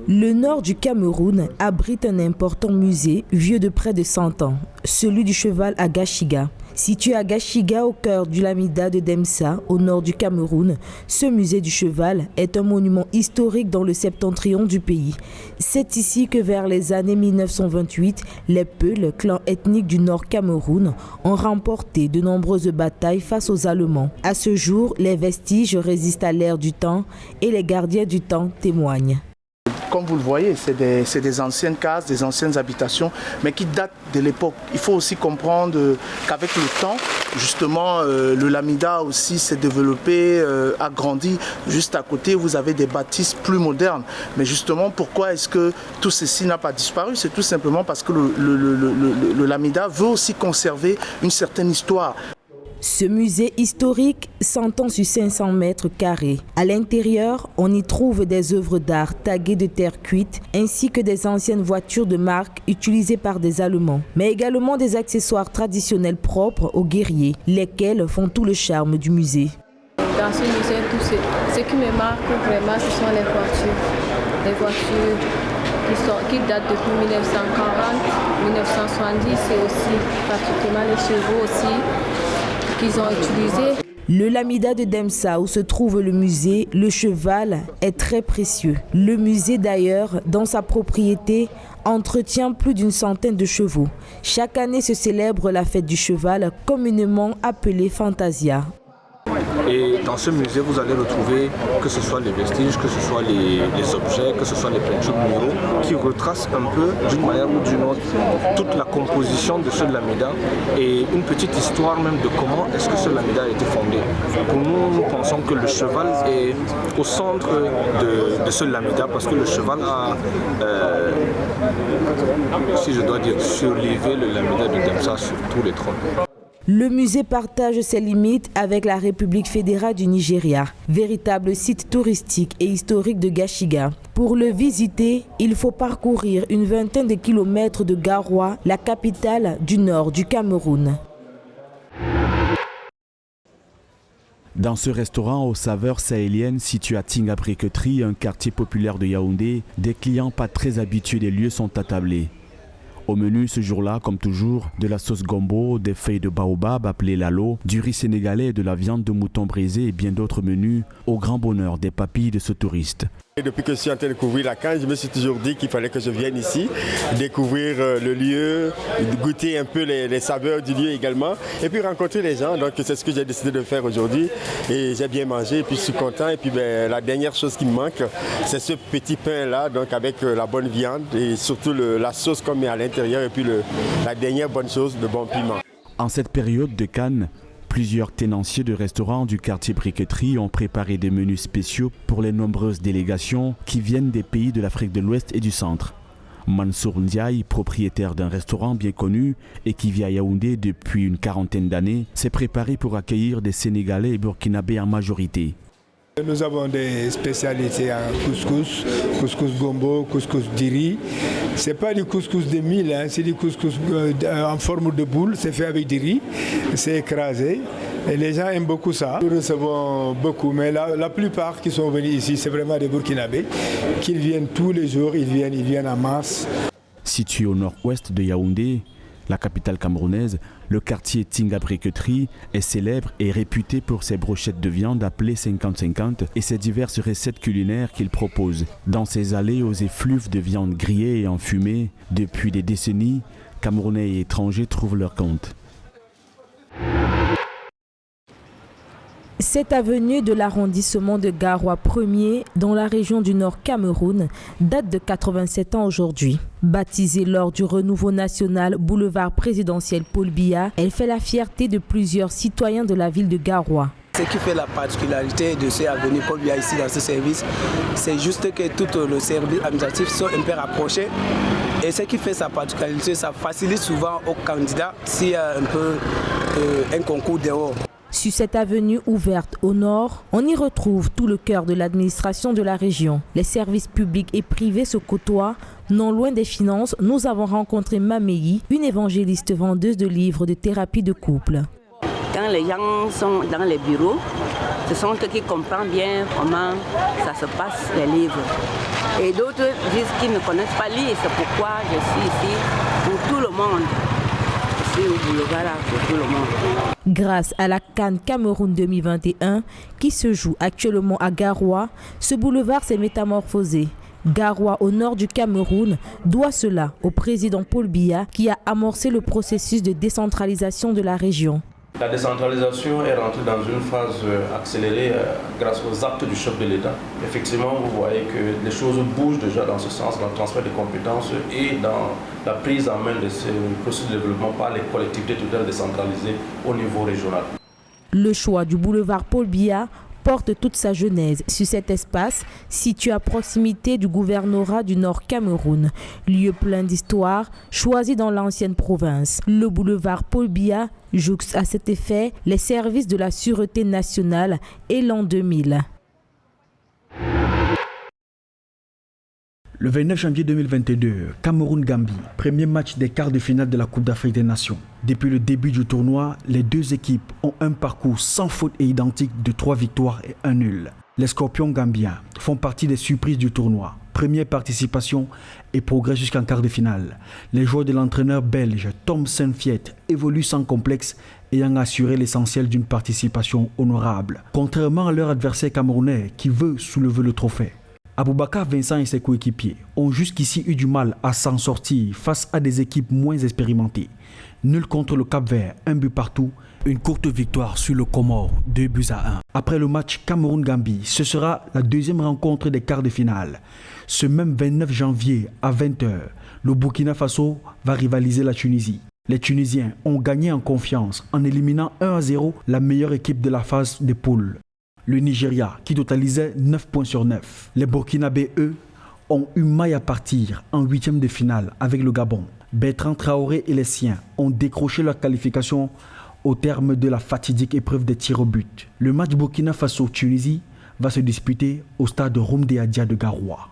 Le nord du Cameroun abrite un important musée vieux de près de 100 ans, celui du cheval à Gashiga. Situé à Gashiga, au cœur du Lamida de Demsa, au nord du Cameroun, ce musée du cheval est un monument historique dans le septentrion du pays. C'est ici que vers les années 1928, les Peuls, clan ethnique du nord Cameroun, ont remporté de nombreuses batailles face aux Allemands. À ce jour, les vestiges résistent à l'ère du temps et les gardiens du temps témoignent. Comme vous le voyez, c'est des anciennes cases, des anciennes habitations, mais qui datent de l'époque. Il faut aussi comprendre qu'avec le temps, justement, le Lamida aussi s'est développé, a grandi. Juste à côté, vous avez des bâtisses plus modernes. Mais justement, pourquoi est-ce que tout ceci n'a pas disparu? C'est tout simplement parce que le Lamida veut aussi conserver une certaine histoire. Ce musée historique s'entend sur 500 mètres carrés. À l'intérieur, on y trouve des œuvres d'art taguées de terre cuite ainsi que des anciennes voitures de marque utilisées par des Allemands, mais également des accessoires traditionnels propres aux guerriers, lesquels font tout le charme du musée. Dans ce musée, ce qui me marque vraiment, ce sont les voitures. Les voitures qui datent depuis 1940, 1970 et aussi pratiquement les chevaux aussi qu'ils ont utilisés. Le Lamida de Demsa, où se trouve le musée, le cheval est très précieux. Le musée d'ailleurs, dans sa propriété, entretient plus d'une centaine de chevaux. Chaque année se célèbre la fête du cheval, communément appelée Fantasia. Et dans ce musée, vous allez retrouver que ce soit les vestiges, que ce soit les objets, que ce soit les peintures muraux, qui retracent un peu, d'une manière ou d'une autre, toute la composition de ce Lamida et une petite histoire même de comment est-ce que ce Lamida a été fondé. Pour nous, nous pensons que le cheval est au centre de ce Lamida parce que le cheval a, si je dois dire, surlevé le Lamida de Demsa sur tous les trônes. Le musée partage ses limites avec la République fédérale du Nigeria, véritable site touristique et historique de Gashiga. Pour le visiter, il faut parcourir une vingtaine de kilomètres de Garoua, la capitale du nord du Cameroun. Dans ce restaurant aux saveurs sahéliennes situé à Tinga Briqueterie, un quartier populaire de Yaoundé, des clients pas très habitués des lieux sont attablés. Au menu ce jour-là, comme toujours, de la sauce gombo, des feuilles de baobab appelées lalo, du riz sénégalais, de la viande de mouton brisée et bien d'autres menus, au grand bonheur des papilles de ce touriste. Et depuis que je suis en train de découvrir la Cannes, je me suis toujours dit qu'il fallait que je vienne ici, découvrir le lieu, goûter un peu les saveurs du lieu également, et puis rencontrer les gens. Donc c'est ce que j'ai décidé de faire aujourd'hui. Et j'ai bien mangé, et puis je suis content. Et puis la dernière chose qui me manque, c'est ce petit pain-là, donc avec la bonne viande et surtout la sauce qu'on met à l'intérieur, et puis la dernière bonne chose, le bon piment. En cette période de Cannes, plusieurs tenanciers de restaurants du quartier Briqueterie ont préparé des menus spéciaux pour les nombreuses délégations qui viennent des pays de l'Afrique de l'Ouest et du Centre. Mansour Ndiaye, propriétaire d'un restaurant bien connu et qui vit à Yaoundé depuis une quarantaine d'années, s'est préparé pour accueillir des Sénégalais et Burkinabés en majorité. Nous avons des spécialités en couscous, couscous gombo, couscous diri. Ce n'est pas du couscous de mil, c'est du couscous en forme de boule, c'est fait avec du riz, c'est écrasé. Et les gens aiment beaucoup ça. Nous recevons beaucoup, mais la plupart qui sont venus ici, c'est vraiment des Burkinabés, qui viennent tous les jours, ils viennent en masse. Situé au nord-ouest de Yaoundé, la capitale camerounaise, le quartier Tinga Briqueterie est célèbre et réputé pour ses brochettes de viande appelées 50-50 et ses diverses recettes culinaires qu'il propose. Dans ses allées aux effluves de viande grillée et enfumée, depuis des décennies, Camerounais et étrangers trouvent leur compte. Cette avenue de l'arrondissement de Garoua 1er, dans la région du Nord Cameroun, date de 87 ans aujourd'hui. Baptisée lors du renouveau national boulevard présidentiel Paul Biya, elle fait la fierté de plusieurs citoyens de la ville de Garoua. Ce qui fait la particularité de cette avenue Paul Biya ici dans ce service, c'est juste que tout le service administratif sont un peu rapprochés. Et ce qui fait sa particularité, ça facilite souvent aux candidats s'il y a un peu un concours dehors. Sur cette avenue ouverte au nord, on y retrouve tout le cœur de l'administration de la région. Les services publics et privés se côtoient. Non loin des finances, nous avons rencontré Maméi, une évangéliste vendeuse de livres de thérapie de couple. Quand les gens sont dans les bureaux, ce sont eux qui comprennent bien comment ça se passe, les livres. Et d'autres disent qu'ils ne connaissent pas lire. C'est pourquoi je suis ici pour tout le monde. Je suis au boulevard là pour tout le monde. Grâce à la CAN Cameroun 2021 qui se joue actuellement à Garoua, ce boulevard s'est métamorphosé. Garoua, au nord du Cameroun, doit cela au président Paul Biya qui a amorcé le processus de décentralisation de la région. La décentralisation est rentrée dans une phase accélérée grâce aux actes du chef de l'État. Effectivement, vous voyez que les choses bougent déjà dans ce sens, dans le transfert de compétences et dans la prise en main de ces processus de développement par les collectivités territoriales décentralisées au niveau régional. Le choix du boulevard Paul Biya porte toute sa genèse sur cet espace situé à proximité du gouvernorat du Nord Cameroun, lieu plein d'histoire choisi dans l'ancienne province. Le boulevard Paul Biya jouxte à cet effet les services de la Sûreté nationale et l'an 2000. Le 29 janvier 2022, Cameroun-Gambie, premier match des quarts de finale de la Coupe d'Afrique des Nations. Depuis le début du tournoi, les deux équipes ont un parcours sans faute et identique de 3 victoires et 1 nul. Les Scorpions gambiens font partie des surprises du tournoi. Première participation et progrès jusqu'en quart de finale. Les joueurs de l'entraîneur belge Tom Saintfiet évoluent sans complexe, ayant assuré l'essentiel d'une participation honorable. Contrairement à leur adversaire camerounais qui veut soulever le trophée. Aboubakar Vincent et ses coéquipiers ont jusqu'ici eu du mal à s'en sortir face à des équipes moins expérimentées. Nul contre le Cap-Vert, 1 but partout, une courte victoire sur le Comore, 2-1. Après le match Cameroun-Gambie, ce sera la deuxième rencontre des quarts de finale. Ce même 29 janvier à 20h, le Burkina Faso va rivaliser la Tunisie. Les Tunisiens ont gagné en confiance en éliminant 1-0 la meilleure équipe de la phase des poules. Le Nigeria, qui totalisait 9 points sur 9. Les Burkinabés, eux, ont eu maille à partir en 8e de finale avec le Gabon. Bertrand Traoré et les siens ont décroché leur qualification au terme de la fatidique épreuve des tirs au but. Le match Burkina Faso-Tunisie va se disputer au stade Roumdé Adia de Garoua.